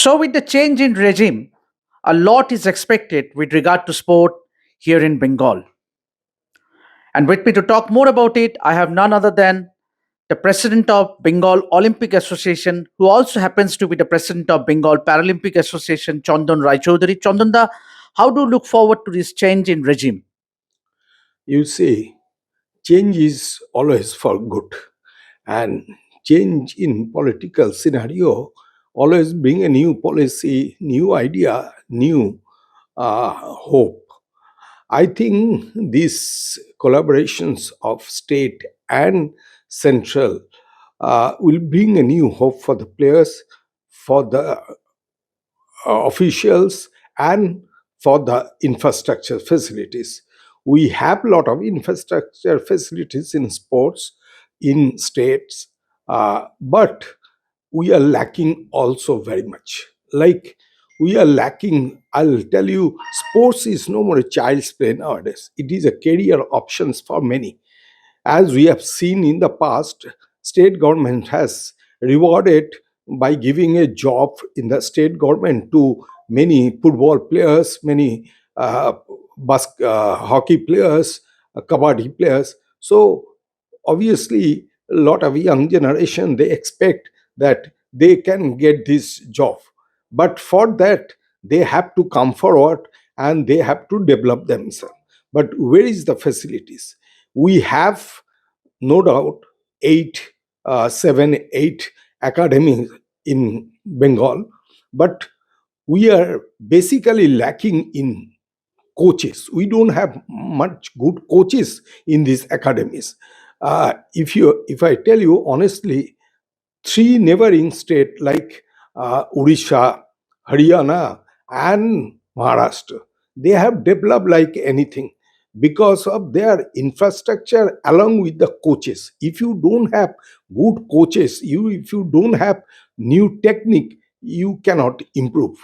So, with the change in regime, a lot is expected with regard to sport here in Bengal. And with me to talk more about it, I have none other than the president of Bengal Olympic Association, who also happens to be the president of Bengal Paralympic Association, Chandan Roy Choudhury. Chandanda, how do you look forward to this change in regime? You see, change is always for good, and change in political scenario always bring a new policy, new idea, new hope. I think these collaborations of state and central will bring a new hope for the players, for the officials, and for the infrastructure facilities. We have a lot of infrastructure facilities in sports in states, but we are lacking also very much. Like, we are lacking, I'll tell you, sports is no more a child's play nowadays. It is a career options for many. As we have seen in the past, state government has rewarded by giving a job in the state government to many football players, many hockey players, kabaddi players. So obviously, a lot of young generation, they expect that they can get this job, but for that they have to come forward and they have to develop themselves. But where is the facilities? We have, no doubt, 8 7 8 academies in Bengal, but we are basically lacking in coaches. We don't have much good coaches in these academies. If I tell you honestly, three neighboring states like Odisha, Haryana, and Maharashtra, they have developed like anything because of their infrastructure along with the coaches. If you don't have good coaches, if you don't have new technique, you cannot improve.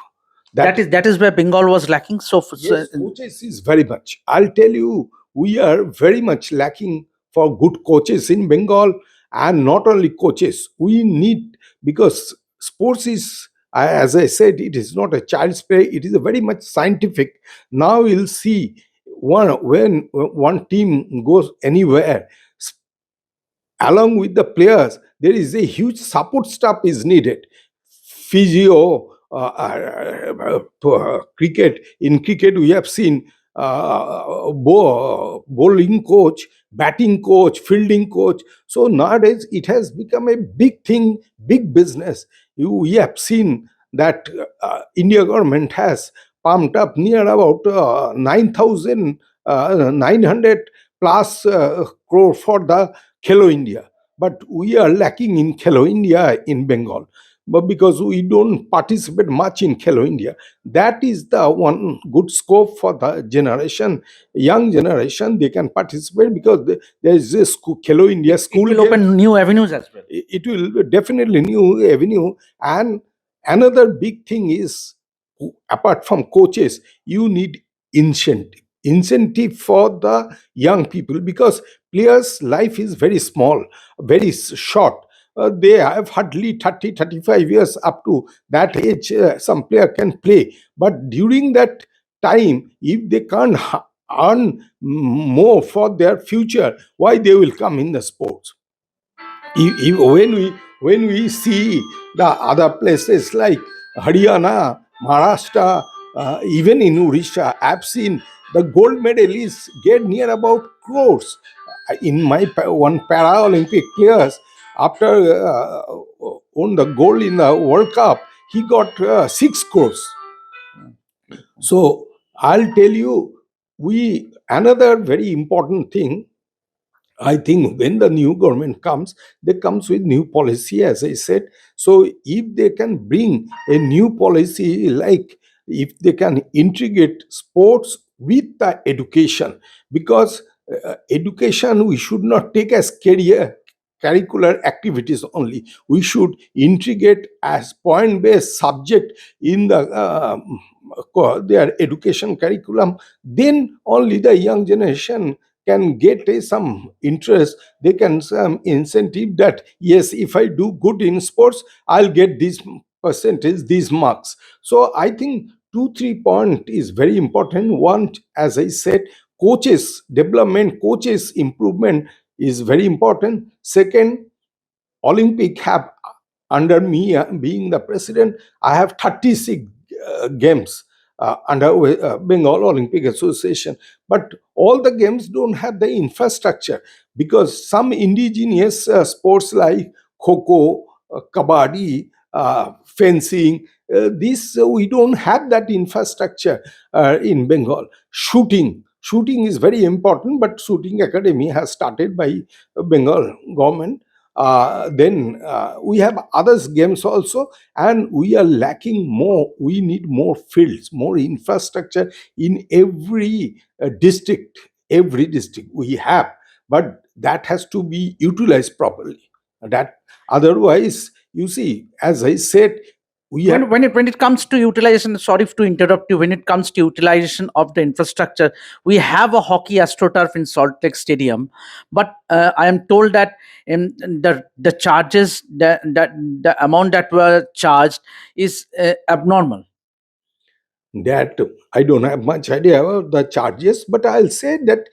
That is where Bengal was lacking. Yes, coaches is very much. I'll tell you, we are very much lacking for good coaches in Bengal, and not only coaches. We need, because sports is, as I said, it is not a child's play. It is a very much scientific. Now you'll see when one team goes anywhere, along with the players, there is a huge support staff is needed. Physio, cricket. In cricket, we have seen bowling coach, batting coach, fielding coach. So nowadays, it has become a big thing, big business. We have seen that India government has pumped up near about 9,900 plus crore for the Khelo India. But we are lacking in Khelo India in Bengal, but because we don't participate much in Khelo India. That is the one good scope for the generation, young generation. They can participate because there is a Khelo India it school will games. open new avenues as well. It will definitely new avenue. And another big thing is, apart from coaches, you need incentive for the young people, because players life is very small, very short. They have hardly 30 35 years. Up to that age, some player can play, but during that time, if they can't earn more for their future, why they will come in the sports? When we see the other places like Haryana, Maharashtra, even in Odisha, I've seen the gold medalists get near about crores. In my one Paralympic players, after won the gold in the World Cup, he got 6 crores. So I'll tell you, we another very important thing. I think when the new government comes, they comes with new policy, as I said. So if they can bring a new policy, like if they can integrate sports with the education, because education we should not take as career curricular activities only. We should integrate as point-based subject in the their education curriculum. Then only the young generation can get some interest. They can some incentive that, yes, if I do good in sports, I'll get this percentage these marks. So I think 2 3 point is very important. One, as I said, coaches development, coaches improvement is very important. Second, Olympic have, under me being the president, I have 36 games under Bengal Olympic Association. But all the games don't have the infrastructure, because some indigenous sports like kho, kabaddi, fencing, this we don't have that infrastructure in Bengal. Shooting is very important, but shooting academy has started by Bengal government. Then we have others games also, and we are lacking more. We need more fields, more infrastructure in every district we have, but that has to be utilized properly. That, otherwise, you see, as I said, we have. When it comes to utilization, sorry to interrupt you, when it comes to utilization of the infrastructure, we have a hockey astroturf in Salt Lake Stadium, but I am told that the charges, the amount that were charged is abnormal. That I don't have much idea about the charges, but I'll say that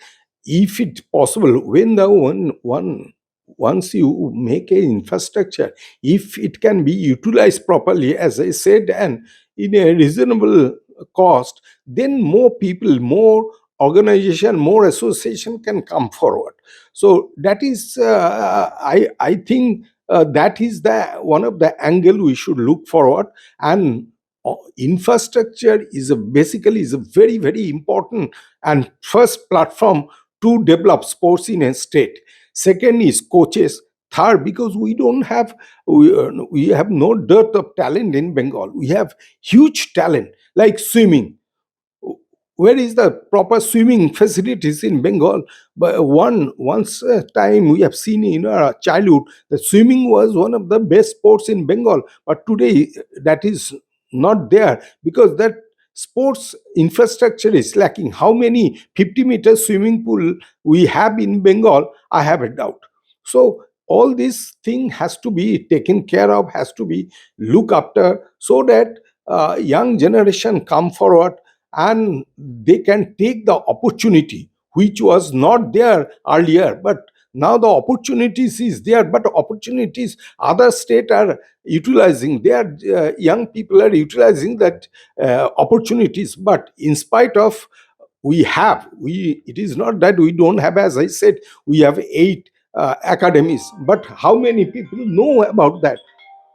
if it's possible, when the one once you make a infrastructure, if it can be utilized properly, as I said, and in a reasonable cost, then more people, more organization, more association can come forward. So that is, I think that is the one of the angle we should look forward. And infrastructure is basically is a very very important and first platform to develop sports in a state. Second is coaches. Third, because we have no dearth of talent in Bengal. We have huge talent like swimming. Where is the proper swimming facilities in Bengal? But once time we have seen in our childhood that swimming was one of the best sports in Bengal, but today that is not there, because that sports infrastructure is lacking. How many 50-meter swimming pool we have in Bengal? I have a doubt. So all this thing has to be taken care of, has to be looked after, so that young generation come forward and they can take the opportunity which was not there earlier, but now the opportunities is there. But opportunities other state are utilizing, their young people are utilizing that opportunities. But in spite of, we it is not that we don't have, as I said, we have 8 academies, but how many people know about that?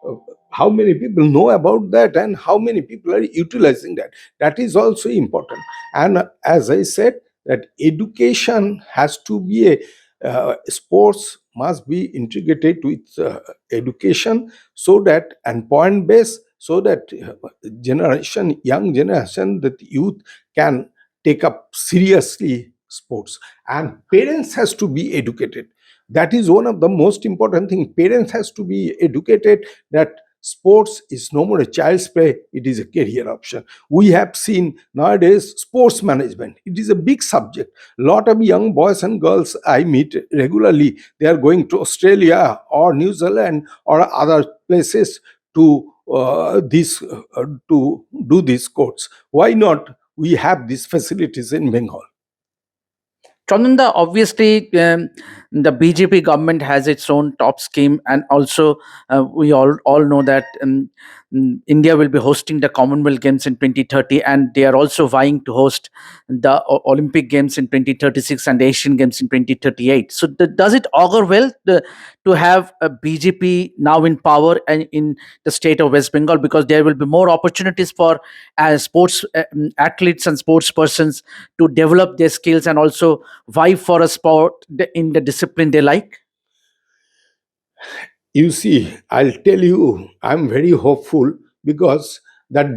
uh, how many people know about that, and how many people are utilizing that? That is also important. And as I said, that education has to be a sports must be integrated with education, so that, and point base, so that young generation, that youth can take up seriously sports. And parents has to be educated. That is one of the most important thing. Parents has to be educated that sports is no more a child's play, it is a career option. We have seen nowadays sports management, it is a big subject. Lot of young boys and girls I meet regularly, they are going to Australia or New Zealand or other places to to do these sports. Why not we have these facilities in Bengal? Chananda, obviously, the BJP government has its own top scheme, and also we all know that India will be hosting the Commonwealth Games in 2030, and they are also vying to host the Olympic Games in 2036 and the Asian Games in 2038. So, does it augur well to have a BJP now in power and in the state of West Bengal, because there will be more opportunities for sports athletes and sports persons to develop their skills and also vie for a sport in the discipline they like? You see, I'll tell you, I'm very hopeful, because that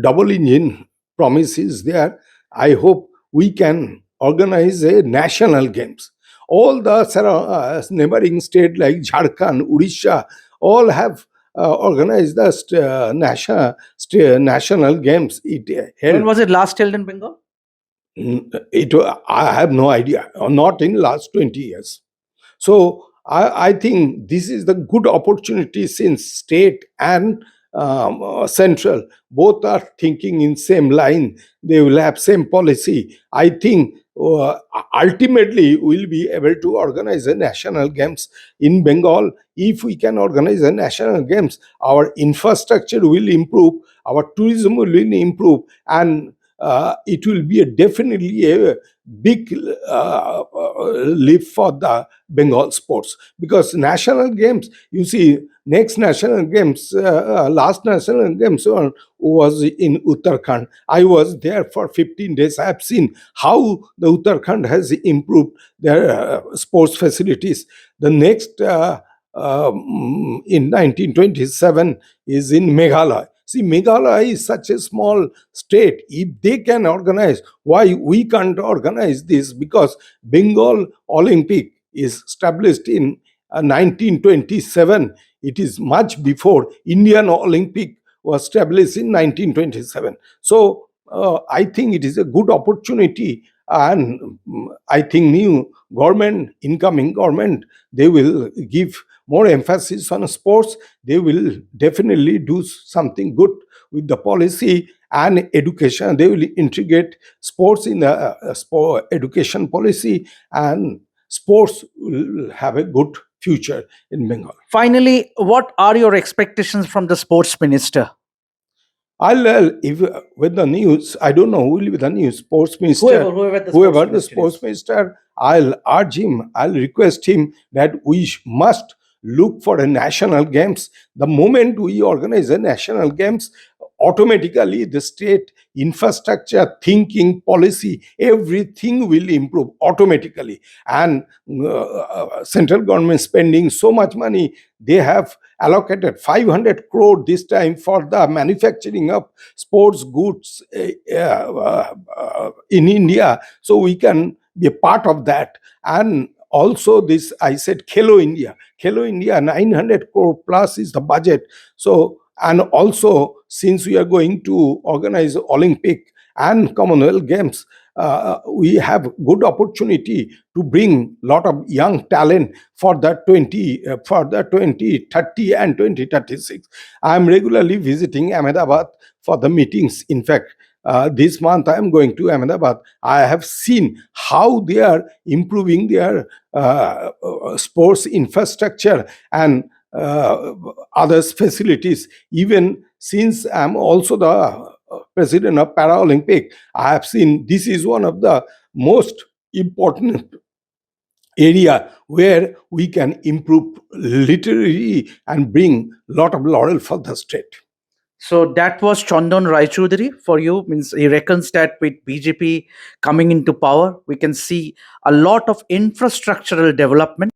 double engine promise is there. I hope we can organize a national games. All the neighboring state like Jharkhand, Odisha, all have organized the national games. It When held. was it last held in Bengal? I have no idea. Not in last 20 years. So I think this is the good opportunity, since state and Central, both are thinking in same line. They will have same policy. I think ultimately we'll be able to organize a national games in Bengal. If we can organize a national games, our infrastructure will improve, our tourism will improve, and it will be definitely a big leap for the Bengal sports, because national games, you see, next national games, last national games was in Uttarakhand. I was there for 15 days. I have seen how the Uttarakhand has improved their sports facilities. The next in 1927 is in Meghalaya. See, Meghalaya is such a small state. If they can organize, why we can't organize this? Because Bengal Olympic is established in 1927. It is much before Indian Olympic was established in 1927. So I think it is a good opportunity, and I think new government, incoming government, they will give more emphasis on sports. They will definitely do something good with the policy and education. They will integrate sports in the sport education policy, and sports will have a good future in Bengal. Finally, what are your expectations from the sports minister? If with the news, I don't know who will be the new sports minister. Whoever the Whoever sports the minister sports is. minister, I'll urge him, I'll request him that we must look for a national games. The moment we organize a national games, automatically the state infrastructure, thinking, policy, everything will improve automatically. And central government spending so much money, they have allocated 500 crore this time for the manufacturing of sports goods in India, so we can be a part of that. And also this, I said, Khelo India, 900 crore plus is the budget. So, and also since we are going to organize Olympic and Commonwealth Games, we have good opportunity to bring lot of young talent for the 2030 and 2036. I am regularly visiting Ahmedabad for the meetings. In fact, this month I am going to Ahmedabad. I have seen how they are improving their sports infrastructure and others facilities. Even since I am also the president of Paralympic, I have seen this is one of the most important area where we can improve literally and bring lot of laurel for the state. So that was Chandan Roy Choudhury for you. Means he reckons that with BJP coming into power, we can see a lot of infrastructural development.